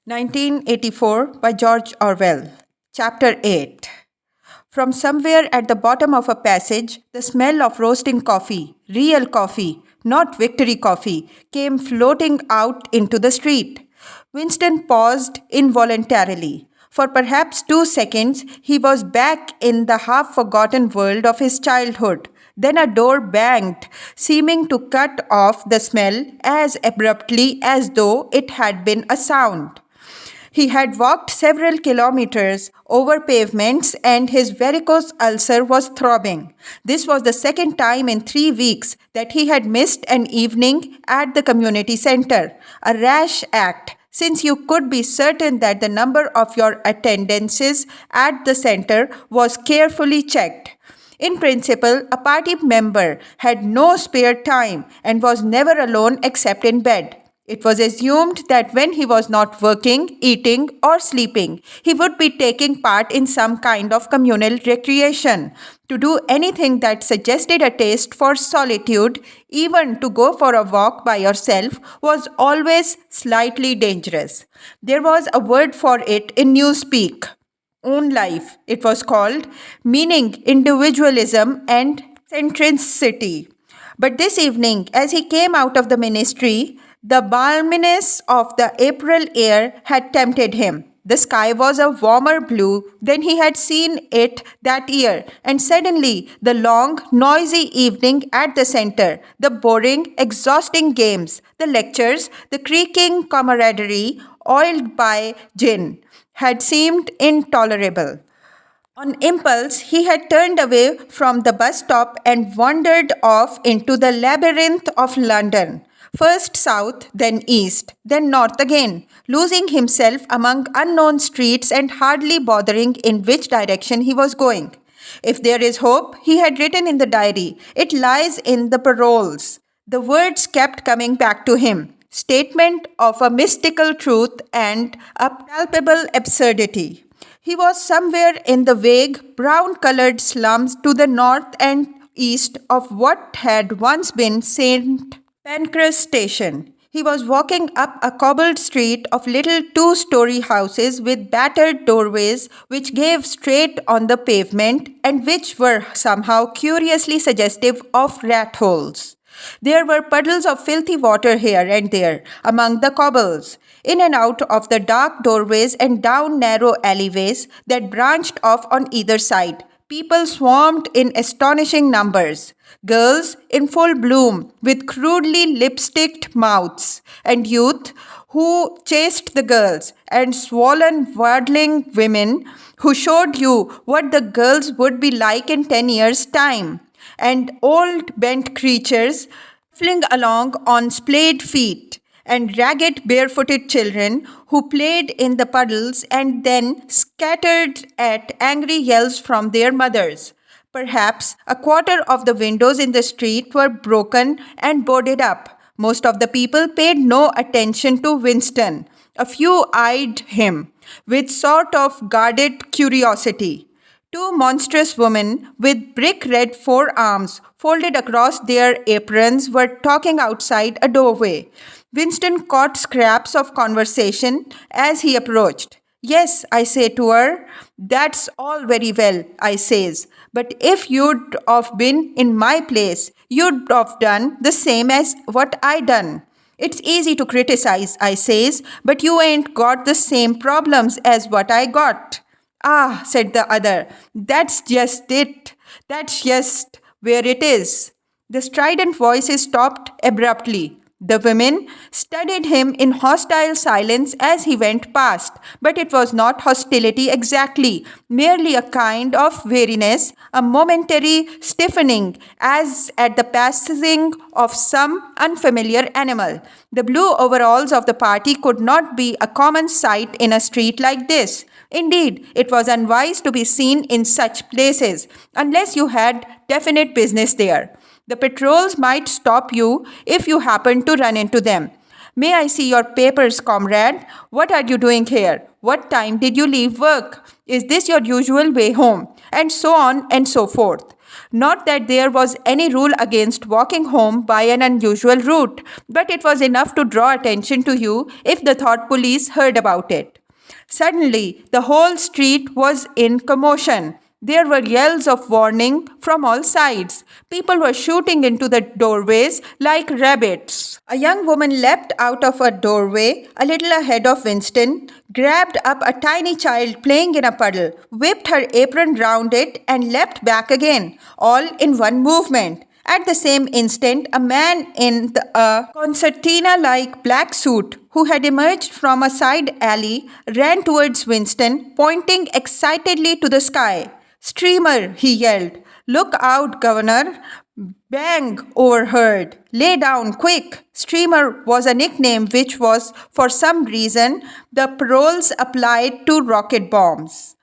1984 by George Orwell. Chapter 8. From somewhere at the bottom of a passage, the smell of roasting coffee, real coffee, not victory coffee, came floating out into the street. Winston paused involuntarily. For perhaps 2 seconds, he was back in the half forgotten world of his childhood. Then a door banged, seeming to cut off the smell as abruptly as though it had been a sound. He had walked several kilometers over pavements and his varicose ulcer was throbbing. This was the second time in 3 weeks that he had missed an evening at the community center. A rash act, since you could be certain that the number of your attendances at the center was carefully checked. In principle, a party member had no spare time and was never alone except in bed. It was assumed that when he was not working, eating, or sleeping, he would be taking part in some kind of communal recreation. To do anything that suggested a taste for solitude, even to go for a walk by yourself, was always slightly dangerous. There was a word for it in Newspeak. Own life, it was called, meaning individualism and centricity. But this evening, as he came out of the ministry, the balminess of the April air had tempted him. The sky was a warmer blue than he had seen it that year, and suddenly the long, noisy evening at the center, the boring, exhausting games, the lectures, the creaking camaraderie, oiled by gin, had seemed intolerable. On impulse, he had turned away from the bus stop and wandered off into the labyrinth of London. First south, then east, then north again, losing himself among unknown streets and hardly bothering in which direction he was going. If there is hope, he had written in the diary, it lies in the paroles. The words kept coming back to him. Statement of a mystical truth and a palpable absurdity. He was somewhere in the vague, brown-colored slums to the north and east of what had once been St. Pancras Station. He was walking up a cobbled street of little two-story houses with battered doorways which gave straight on the pavement and which were somehow curiously suggestive of rat holes. There were puddles of filthy water here and there among the cobbles. In and out of the dark doorways and down narrow alleyways that branched off on either side, people swarmed in astonishing numbers. Girls in full bloom with crudely lipsticked mouths, and youth who chased the girls, and swollen, waddling women who showed you what the girls would be like in 10 years' time, and old bent creatures fling along on splayed feet, and ragged barefooted children who played in the puddles and then scattered at angry yells from their mothers. Perhaps a quarter of the windows in the street were broken and boarded up. Most of the people paid no attention to Winston. A few eyed him with sort of guarded curiosity. Two monstrous women with brick red forearms folded across their aprons were talking outside a doorway. Winston caught scraps of conversation as he approached. Yes, I say to her, that's all very well, I says. But if you'd have been in my place, you'd have done the same as what I done. It's easy to criticize, I says, but you ain't got the same problems as what I got. Ah, said the other, that's just it. That's just where it is. The strident voice stopped abruptly. The women studied him in hostile silence as he went past, but it was not hostility exactly, merely a kind of weariness, a momentary stiffening, as at the passing of some unfamiliar animal. The blue overalls of the party could not be a common sight in a street like this. Indeed, it was unwise to be seen in such places, unless you had definite business there. The patrols might stop you if you happened to run into them. May I see your papers, comrade? What are you doing here? What time did you leave work? Is this your usual way home? And so on and so forth. Not that there was any rule against walking home by an unusual route, but it was enough to draw attention to you if the thought police heard about it. Suddenly, the whole street was in commotion. There were yells of warning from all sides. People were shooting into the doorways like rabbits. A young woman leapt out of a doorway a little ahead of Winston, grabbed up a tiny child playing in a puddle, whipped her apron round it, and leapt back again, all in one movement. At the same instant, a man in a concertina like black suit, who had emerged from a side alley, ran towards Winston, pointing excitedly to the sky. "Streamer," he yelled. "Look out, Governor." Bang! Overheard. "Lay down, quick." Streamer was a nickname which was, for some reason, the paroles applied to rocket bombs.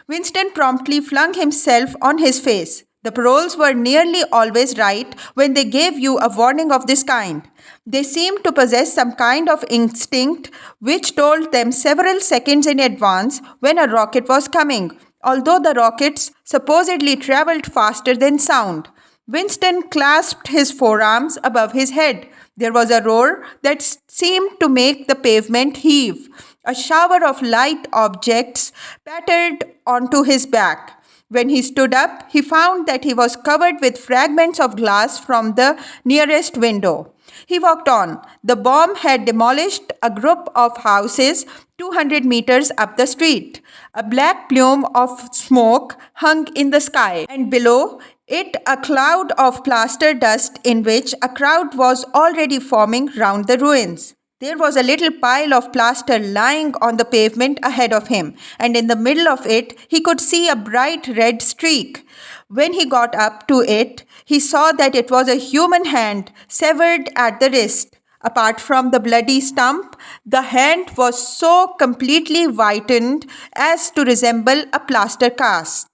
Winston promptly flung himself on his face. The paroles were nearly always right when they gave you a warning of this kind. They seemed to possess some kind of instinct which told them several seconds in advance when a rocket was coming, although the rockets supposedly traveled faster than sound. Winston clasped his forearms above his head. There was a roar that seemed to make the pavement heave. A shower of light objects pattered onto his back. When he stood up, he found that he was covered with fragments of glass from the nearest window. He walked on. The bomb had demolished a group of houses 200 meters up the street. A black plume of smoke hung in the sky, and below it a cloud of plaster dust in which a crowd was already forming round the ruins. There was a little pile of plaster lying on the pavement ahead of him, and in the middle of it he could see a bright red streak. When he got up to it, he saw that it was a human hand severed at the wrist. Apart from the bloody stump, the hand was so completely whitened as to resemble a plaster cast.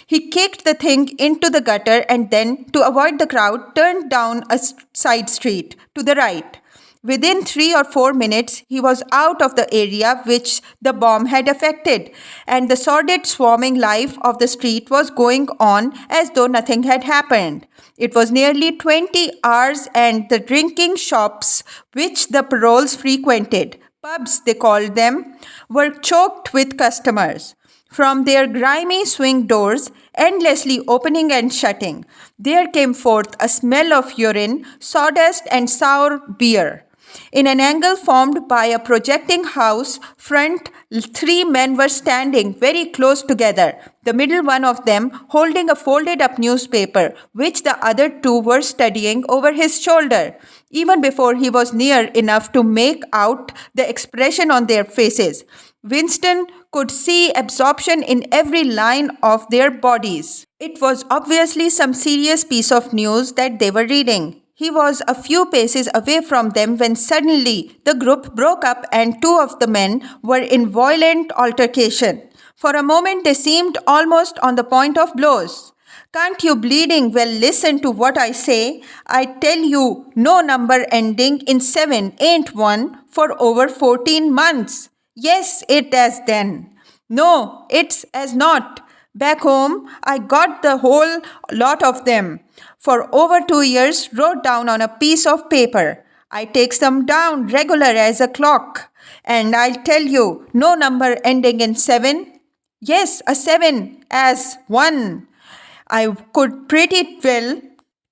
He kicked the thing into the gutter and then, to avoid the crowd, turned down a side street to the right. Within 3 or 4 minutes, he was out of the area which the bomb had affected, and the sordid swarming life of the street was going on as though nothing had happened. It was nearly 20 hours, and the drinking shops which the paroles frequented, pubs they called them, were choked with customers. From their grimy swing doors, endlessly opening and shutting, there came forth a smell of urine, sawdust, and sour beer. In an angle formed by a projecting house front, 3 men were standing very close together, the middle one of them holding a folded-up newspaper, which the other 2 were studying over his shoulder. Even before he was near enough to make out the expression on their faces, Winston could see absorption in every line of their bodies. It was obviously some serious piece of news that they were reading. He was a few paces away from them when suddenly the group broke up and 2 of the men were in violent altercation. For a moment they seemed almost on the point of blows. "Can't you bleeding well listen to what I say? I tell you, no number ending in 7 ain't one for over 14 months. Yes, it has then. No, it's as not. Back home, I got the whole lot of them. For over 2 years, wrote down on a piece of paper. I take them down regular as a clock. And I'll tell you, no number ending in 7. Yes, a 7 as 1. I could pretty well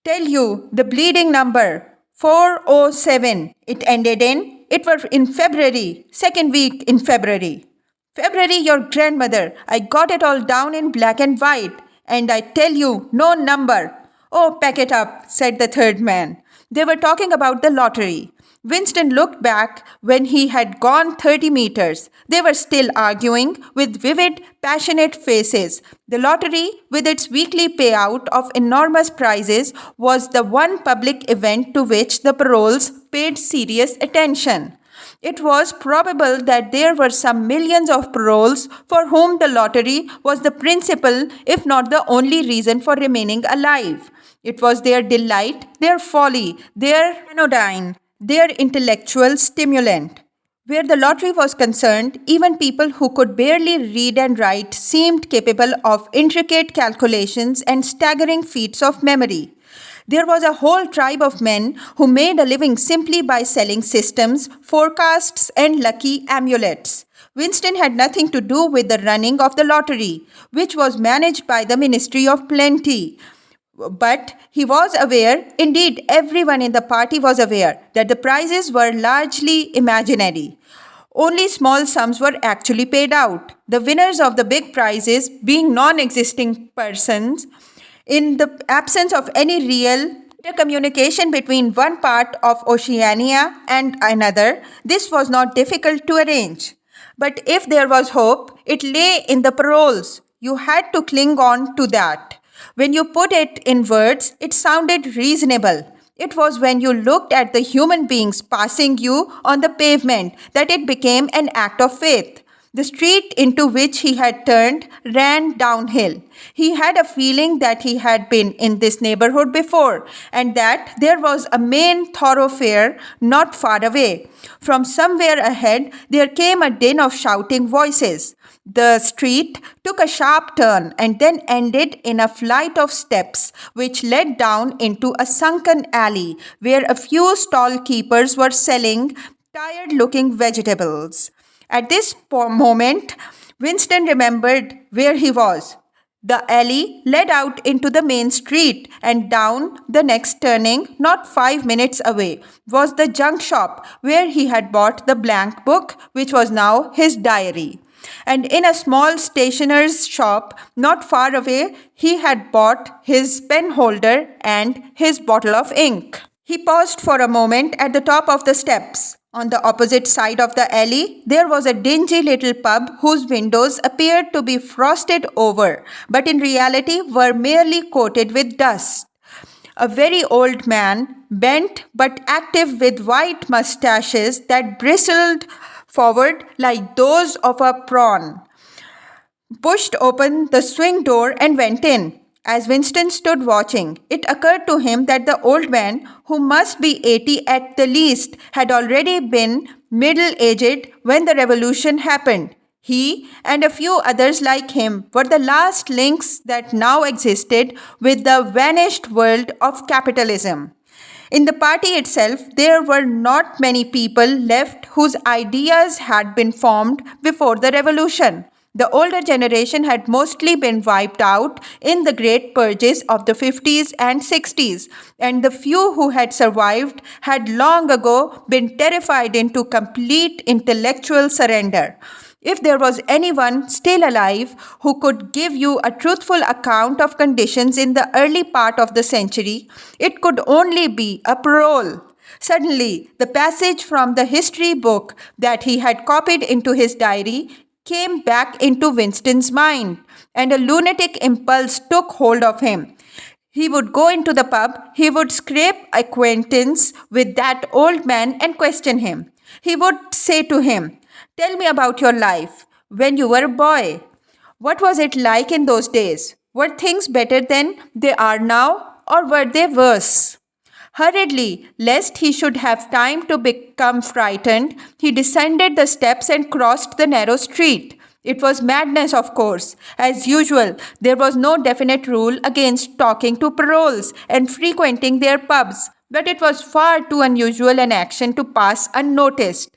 tell you the bleeding number. 407 it ended in. It was in February, 2nd week in February. February, your grandmother. I got it all down in black and white. And I tell you, no number. Oh, pack it up, said the third man. They were talking about the lottery. Winston looked back when he had gone 30 meters. They were still arguing with vivid, passionate faces. The lottery, with its weekly payout of enormous prizes, was the one public event to which the paroles paid serious attention. It was probable that there were some millions of paroles for whom the lottery was the principal, if not the only reason for remaining alive. It was their delight, their folly, their anodyne, their intellectual stimulant. Where the lottery was concerned, even people who could barely read and write seemed capable of intricate calculations and staggering feats of memory. There was a whole tribe of men who made a living simply by selling systems, forecasts, and lucky amulets. Winston had nothing to do with the running of the lottery, which was managed by the Ministry of Plenty. But he was aware, indeed, everyone in the party was aware, that the prizes were largely imaginary. Only small sums were actually paid out. The winners of the big prizes being non existing persons, in the absence of any real intercommunication between one part of Oceania and another, this was not difficult to arrange. But if there was hope, it lay in the paroles. You had to cling on to that. When you put it in words, it sounded reasonable. It was when you looked at the human beings passing you on the pavement that it became an act of faith. The street into which he had turned ran downhill. He had a feeling that he had been in this neighborhood before and that there was a main thoroughfare not far away. From somewhere ahead, there came a din of shouting voices. The street took a sharp turn and then ended in a flight of steps which led down into a sunken alley where a few stall keepers were selling tired looking vegetables. At this moment, Winston remembered where he was. The alley led out into the main street, and down the next turning, not 5 minutes away, was the junk shop where he had bought the blank book, which was now his diary. And in a small stationer's shop not far away, he had bought his pen holder and his bottle of ink. He paused for a moment at the top of the steps. On the opposite side of the alley, there was a dingy little pub whose windows appeared to be frosted over, but in reality were merely coated with dust. A very old man, bent but active with white moustaches that bristled forward like those of a prawn, pushed open the swing door and went in. As Winston stood watching, it occurred to him that the old man, who must be 80 at the least, had already been middle-aged when the revolution happened. He and a few others like him were the last links that now existed with the vanished world of capitalism. In the party itself, there were not many people left whose ideas had been formed before the revolution. The older generation had mostly been wiped out in the great purges of the 50s and 60s, and the few who had survived had long ago been terrified into complete intellectual surrender. If there was anyone still alive who could give you a truthful account of conditions in the early part of the century, it could only be a parole. Suddenly, the passage from the history book that he had copied into his diary came back into Winston's mind, and a lunatic impulse took hold of him. He would go into the pub, he would scrape acquaintance with that old man and question him. He would say to him, "Tell me about your life when you were a boy. What was it like in those days? Were things better than they are now, or were they worse?" Hurriedly, lest he should have time to become frightened, he descended the steps and crossed the narrow street. It was madness, of course. As usual, there was no definite rule against talking to paroles and frequenting their pubs, but it was far too unusual an action to pass unnoticed.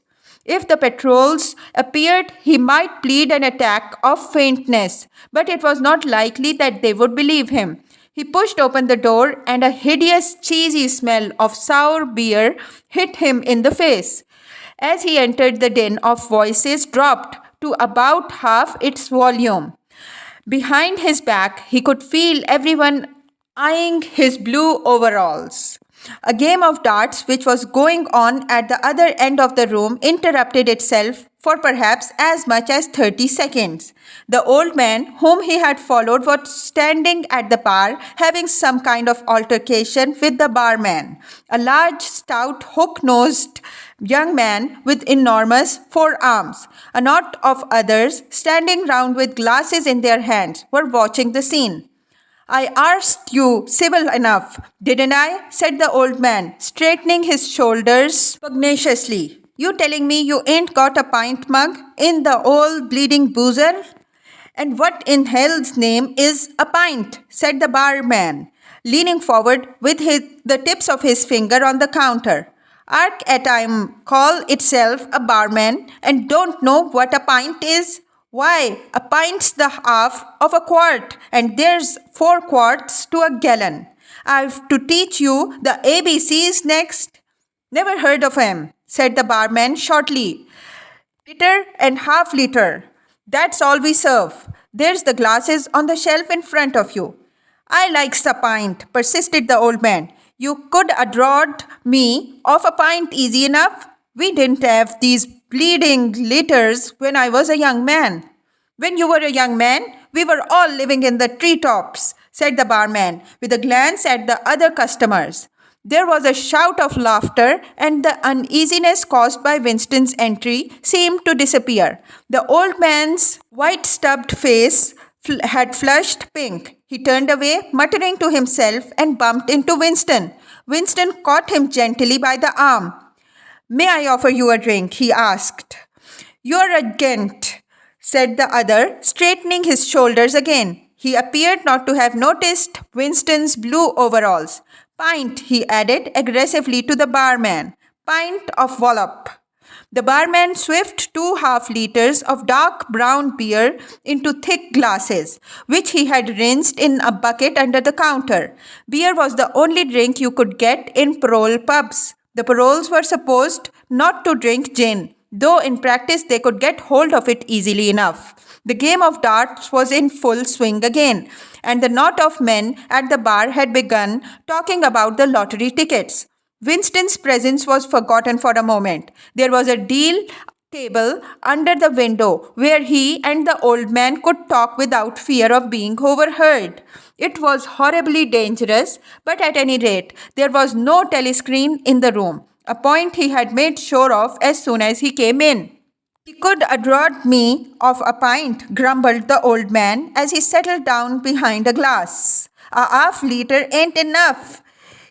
If the patrols appeared, he might plead an attack of faintness, but it was not likely that they would believe him. He pushed open the door, and a hideous, cheesy smell of sour beer hit him in the face. As he entered, the din of voices dropped to about half its volume. Behind his back, he could feel everyone eyeing his blue overalls. A game of darts, which was going on at the other end of the room, interrupted itself for perhaps as much as 30 seconds. The old man, whom he had followed, was standing at the bar having some kind of altercation with the barman, a large, stout, hook-nosed young man with enormous forearms. A knot of others, standing round with glasses in their hands, were watching the scene. "I asked you civil enough, didn't I?" said the old man, straightening his shoulders pugnaciously. You telling me you ain't got a pint mug in the old bleeding boozer? And what in hell's name is a pint? Said the barman, leaning forward with the tips of his finger on the counter. Arc at I'm call itself a barman and don't know what a pint is? Why, a pint's the half of a quart, and there's 4 quarts to a gallon. I've to teach you the ABCs next. Never heard of 'em, said the barman shortly. Liter and half liter. That's all we serve. There's the glasses on the shelf in front of you. I likes a pint, persisted the old man. You could a drawed me of a pint easy enough. We didn't have these bleeding liters when I was a young man. When you were a young man, we were all living in the treetops, said the barman, with a glance at the other customers. There was a shout of laughter, and the uneasiness caused by Winston's entry seemed to disappear. The old man's white stubbed face had flushed pink. He turned away, muttering to himself, and bumped into Winston. Winston caught him gently by the arm. May I offer you a drink? He asked. You're a gent, said the other, straightening his shoulders again. He appeared not to have noticed Winston's blue overalls. Pint, he added aggressively to the barman. Pint of wallop. The barman swiffed 2 half liters of dark brown beer into thick glasses, which he had rinsed in a bucket under the counter. Beer was the only drink you could get in parole pubs. The paroles were supposed not to drink gin, though in practice they could get hold of it easily enough. The game of darts was in full swing again, and the knot of men at the bar had begun talking about the lottery tickets. Winston's presence was forgotten for a moment. There was a deal table under the window where he and the old man could talk without fear of being overheard. It was horribly dangerous, but at any rate, there was no telescreen in the room, a point he had made sure of as soon as he came in. He could a drawed me of a pint, grumbled the old man as he settled down behind a glass. A half-liter ain't enough.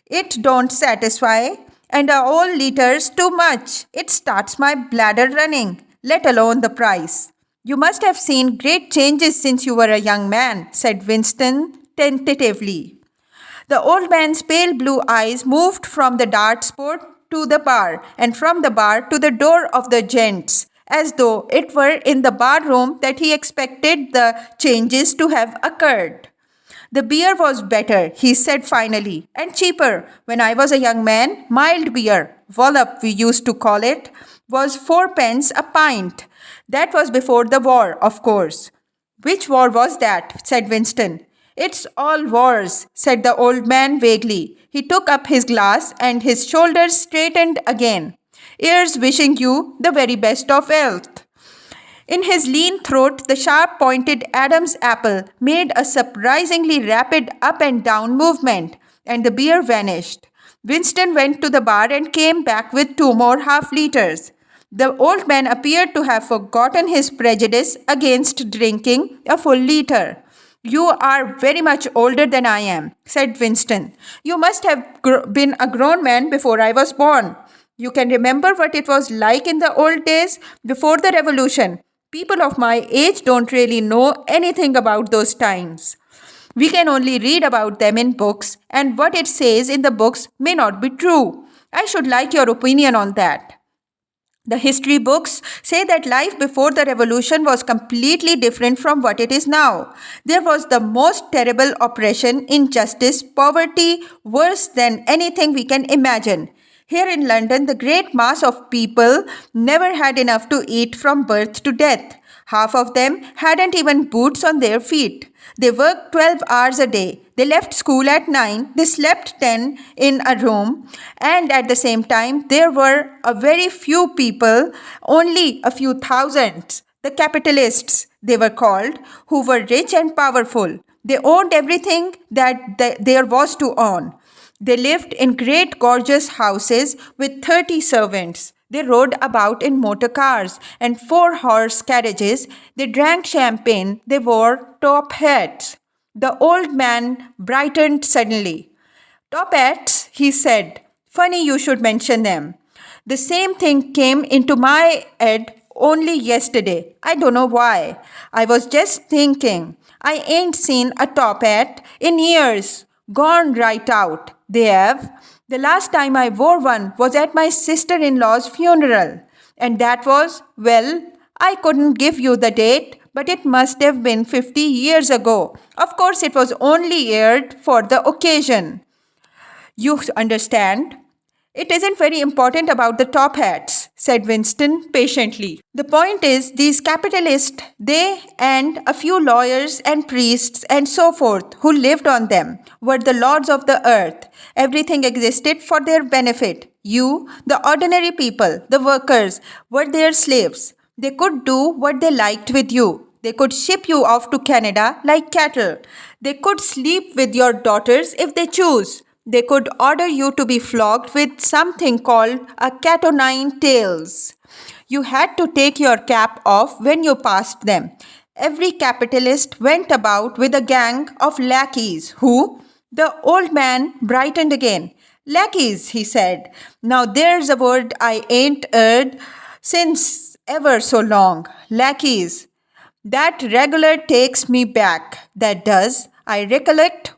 It don't satisfy, and a whole liter's too much. It starts my bladder running, let alone the price. You must have seen great changes since you were a young man, said Winston tentatively. The old man's pale blue eyes moved from the darts board to the bar, and from the bar to the door of the gents, as though it were in the bar room that he expected the changes to have occurred. The beer was better, he said finally, and cheaper. When I was a young man, mild beer, wallop we used to call it, was 4 pence a pint. That was before the war, of course. Which war was that? Said Winston. It's all wars, said the old man vaguely. He took up his glass and his shoulders straightened again. Here's wishing you the very best of health. In his lean throat, the sharp-pointed Adam's apple made a surprisingly rapid up and down movement, and the beer vanished. Winston went to the bar and came back with 2 more half-liters. The old man appeared to have forgotten his prejudice against drinking a full liter. You are very much older than I am, said Winston. You must have been a grown man before I was born. You can remember what it was like in the old days, before the revolution. People of my age don't really know anything about those times. We can only read about them in books, and what it says in the books may not be true. I should like your opinion on that. The history books say that life before the revolution was completely different from what it is now. There was the most terrible oppression, injustice, poverty, worse than anything we can imagine. Here in London, the great mass of people never had enough to eat from birth to death. Half of them hadn't even boots on their feet. They worked 12 hours a day. They left school at 9. They slept 10 in a room. And at the same time, there were a very few people, only a few thousands, the capitalists, they were called, who were rich and powerful. They owned everything that there was to own. They lived in great gorgeous houses with 30 servants. They rode about in motor cars and 4-horse carriages. They drank champagne. They wore top hats. The old man brightened suddenly. Top hats, he said. Funny you should mention them. The same thing came into my head only yesterday. I don't know why. I was just thinking, I ain't seen a top hat in years. Gone right out. They have. The last time I wore one was at my sister in law's funeral. And that was, well, I couldn't give you the date, but it must have been 50 years ago. Of course, it was only aired for the occasion. You understand? It isn't very important about the top hats, said Winston patiently. The point is, these capitalists, they and a few lawyers and priests and so forth who lived on them, were the lords of the earth. Everything existed for their benefit. You, the ordinary people, the workers, were their slaves. They could do what they liked with you. They could ship you off to Canada like cattle. They could sleep with your daughters if they choose. They could order you to be flogged with something called a cat o' nine tails. You had to take your cap off when you passed them. Every capitalist went about with a gang of lackeys who, the old man brightened again. Lackeys, he said. Now there's a word I ain't heard since ever so long. Lackeys. That regular takes me back. That does. I recollect,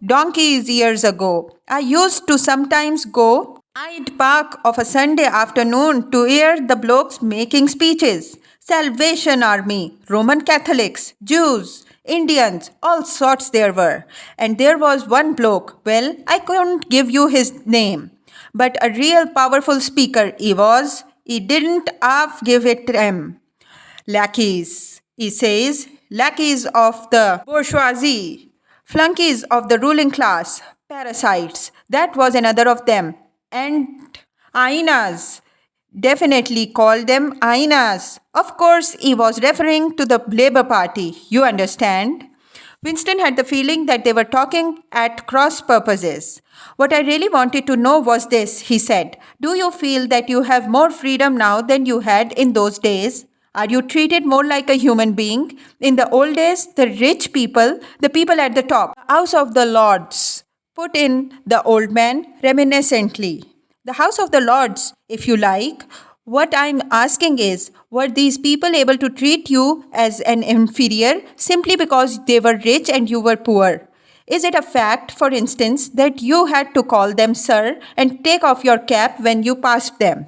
donkeys years ago. I used to sometimes go Hyde Park of a Sunday afternoon to hear the blokes making speeches. Salvation Army, Roman Catholics, Jews, Indians, all sorts there were. And there was one bloke, well, I couldn't give you his name, but a real powerful speaker he was. He didn't half give it them. Lackeys, he says, lackeys of the bourgeoisie, flunkies of the ruling class, parasites, that was another of them, and hyenas, definitely called them hyenas. Of course, he was referring to the Labour Party, you understand. Winston had the feeling that they were talking at cross purposes. What I really wanted to know was this, he said. Do you feel that you have more freedom now than you had in those days? Are you treated more like a human being? In the old days, the rich people, the people at the top, the House of the Lords, put in the old man reminiscently. The House of the Lords, if you like. What I'm asking is, were these people able to treat you as an inferior simply because they were rich and you were poor? Is it a fact, for instance, that you had to call them sir and take off your cap when you passed them?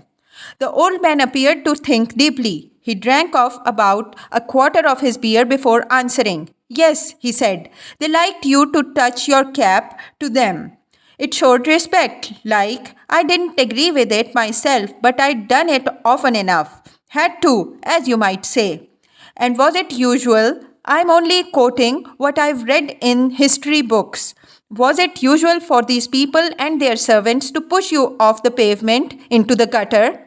The old man appeared to think deeply. He drank off about a quarter of his beer before answering. Yes, he said, they liked you to touch your cap to them. It showed respect, like, I didn't agree with it myself, but I'd done it often enough. Had to, as you might say. And was it usual? I'm only quoting what I've read in history books. Was it usual for these people and their servants to push you off the pavement into the gutter?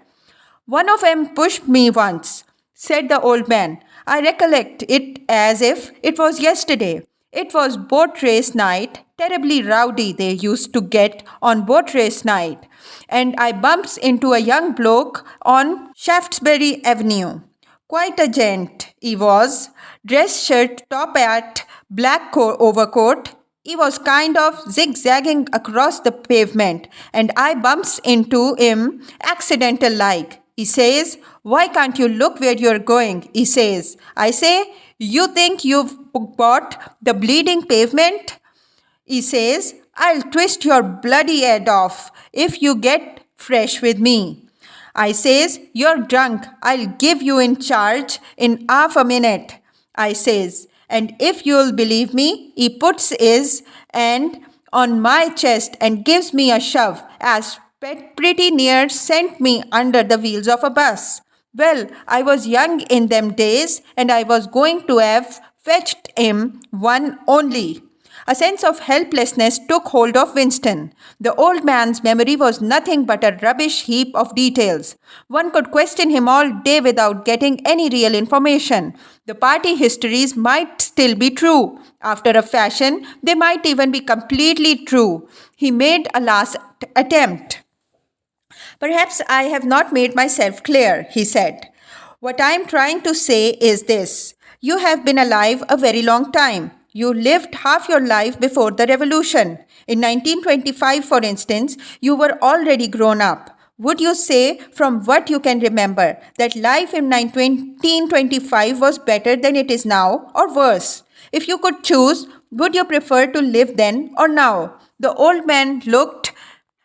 One of them pushed me once, said the old man. I recollect it as if it was yesterday. It was boat race night, terribly rowdy they used to get on boat race night, and I bumps into a young bloke on Shaftesbury Avenue. Quite a gent, he was. Dress shirt, top hat, black overcoat. He was kind of zigzagging across the pavement, and I bumps into him accidental like. He says, why can't you look where you're going? He says. I say, you think you've bought the bleeding pavement? He says, I'll twist your bloody head off if you get fresh with me. I says, you're drunk. I'll give you in charge in half a minute. I says, and if you'll believe me, he puts his hand on my chest and gives me a shove as pretty near sent me under the wheels of a bus. Well, I was young in them days and I was going to have fetched him one only. A sense of helplessness took hold of Winston. The old man's memory was nothing but a rubbish heap of details. One could question him all day without getting any real information. The party histories might still be true. After a fashion, they might even be completely true. He made a last attempt. Perhaps I have not made myself clear, he said. What I am trying to say is this. You have been alive a very long time. You lived half your life before the revolution. In 1925, for instance, you were already grown up. Would you say, from what you can remember, that life in 1925 was better than it is now, or worse? If you could choose, would you prefer to live then or now? The old man looked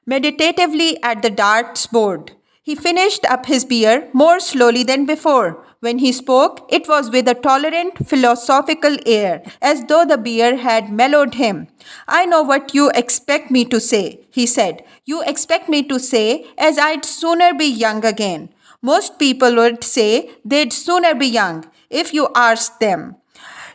meditatively at the darts board. He finished up his beer more slowly than before. When he spoke, it was with a tolerant, philosophical air, as though the beer had mellowed him. I know what you expect me to say, he said. You expect me to say, as I'd sooner be young again. Most people would say they'd sooner be young, if you asked them.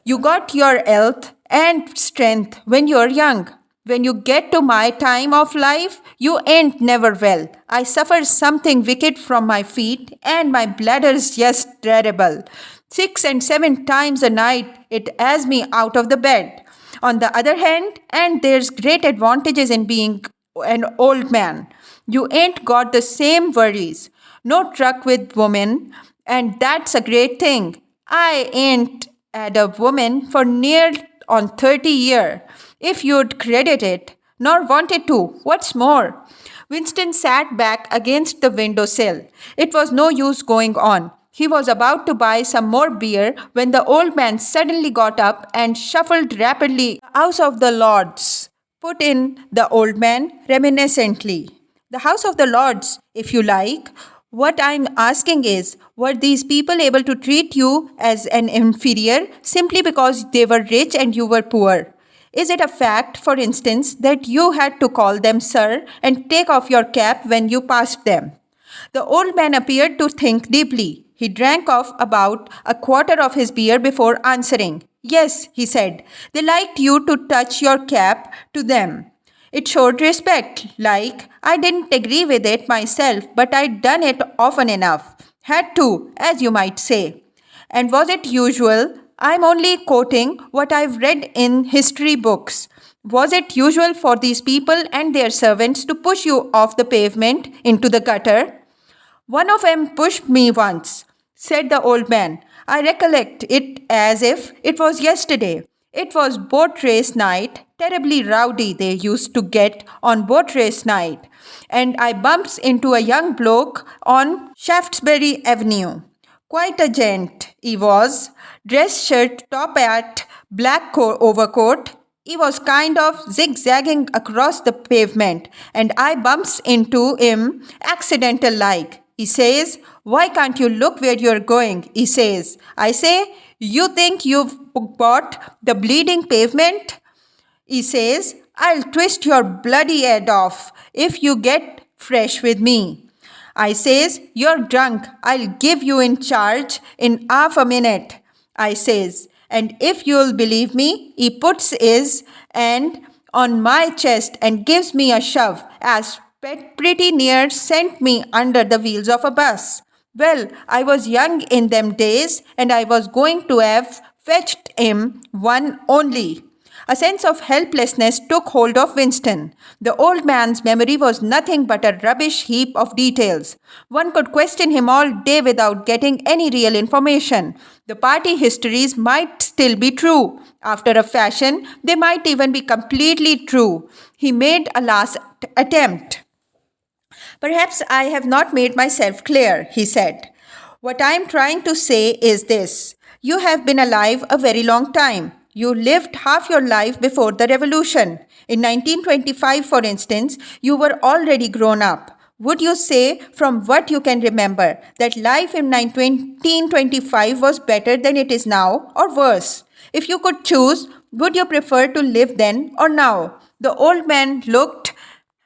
You got your health and strength when you're young. When you get to my time of life, you ain't never well. I suffer something wicked from my feet, and my bladder's just terrible. 6 and 7 times a night it has me out of the bed. On the other hand, and there's great advantages in being an old man. You ain't got the same worries. No truck with women, and that's a great thing. I ain't had a woman for near on 30 year, if you'd credit it, nor wanted to. What's more? Winston sat back against the windowsill. It was no use going on. He was about to buy some more beer when the old man suddenly got up and shuffled rapidly. The House of the Lords, put in the old man reminiscently. The House of the Lords, if you like. What I'm asking is, were these people able to treat you as an inferior simply because they were rich and you were poor? Is it a fact, for instance, that you had to call them sir and take off your cap when you passed them? The old man appeared to think deeply. He drank off about a quarter of his beer before answering. Yes, he said, they liked you to touch your cap to them. It showed respect, like I didn't agree with it myself, but I'd done it often enough. Had to, as you might say. And was it usual? I'm only quoting what I've read in history books. Was it usual for these people and their servants to push you off the pavement into the gutter? One of them pushed me once, said the old man. I recollect it as if it was yesterday. It was boat race night, terribly rowdy they used to get on boat race night, and I bumps into a young bloke on Shaftesbury Avenue. Quite a gent, he was. Dress shirt, top hat, black overcoat. He was kind of zigzagging across the pavement, and I bumps into him accidental like. He says, why can't you look where you're going? He says. I say, you think you've bought the bleeding pavement? He says, I'll twist your bloody head off if you get fresh with me. I says, you're drunk. I'll give you in charge in half a minute. I says, and if you'll believe me, he puts his hand on my chest and gives me a shove as pretty near sent me under the wheels of a bus. Well, I was young in them days, and I was going to have fetched him one only. A sense of helplessness took hold of Winston. The old man's memory was nothing but a rubbish heap of details. One could question him all day without getting any real information. The party histories might still be true. After a fashion, they might even be completely true. He made a last attempt. Perhaps I have not made myself clear, he said. What I am trying to say is this. You have been alive a very long time. You lived half your life before the revolution. In 1925, for instance, you were already grown up. Would you say, from what you can remember, that life in 1925 was better than it is now, or worse? If you could choose, would you prefer to live then or now? The old man looked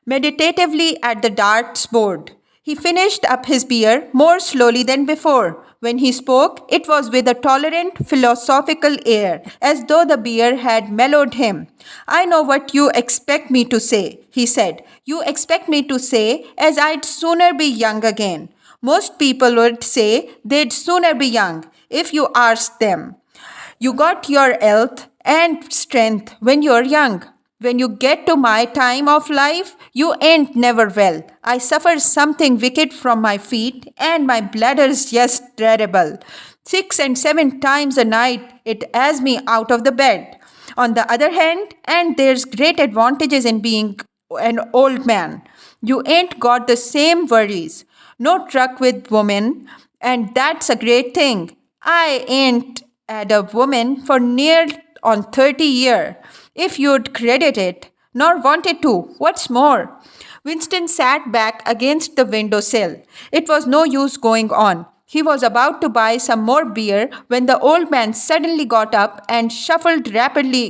meditatively at the darts board. He finished up his beer more slowly than before. When he spoke, it was with a tolerant, philosophical air, as though the beer had mellowed him. I know what you expect me to say, he said. You expect me to say, as I'd sooner be young again. Most people would say they'd sooner be young, if you asked them. You got your health and strength when you're young. When you get to my time of life, you ain't never well. I suffer something wicked from my feet, and my bladder's just terrible. 6 and 7 times a night it has me out of the bed. On the other hand, and there's great advantages in being an old man. You ain't got the same worries. No truck with women, and that's a great thing. I ain't had a woman for near on 30 year, if you'd credit it, nor wanted to. What's more? Winston sat back against the windowsill. It was no use going on. He was about to buy some more beer when the old man suddenly got up and shuffled rapidly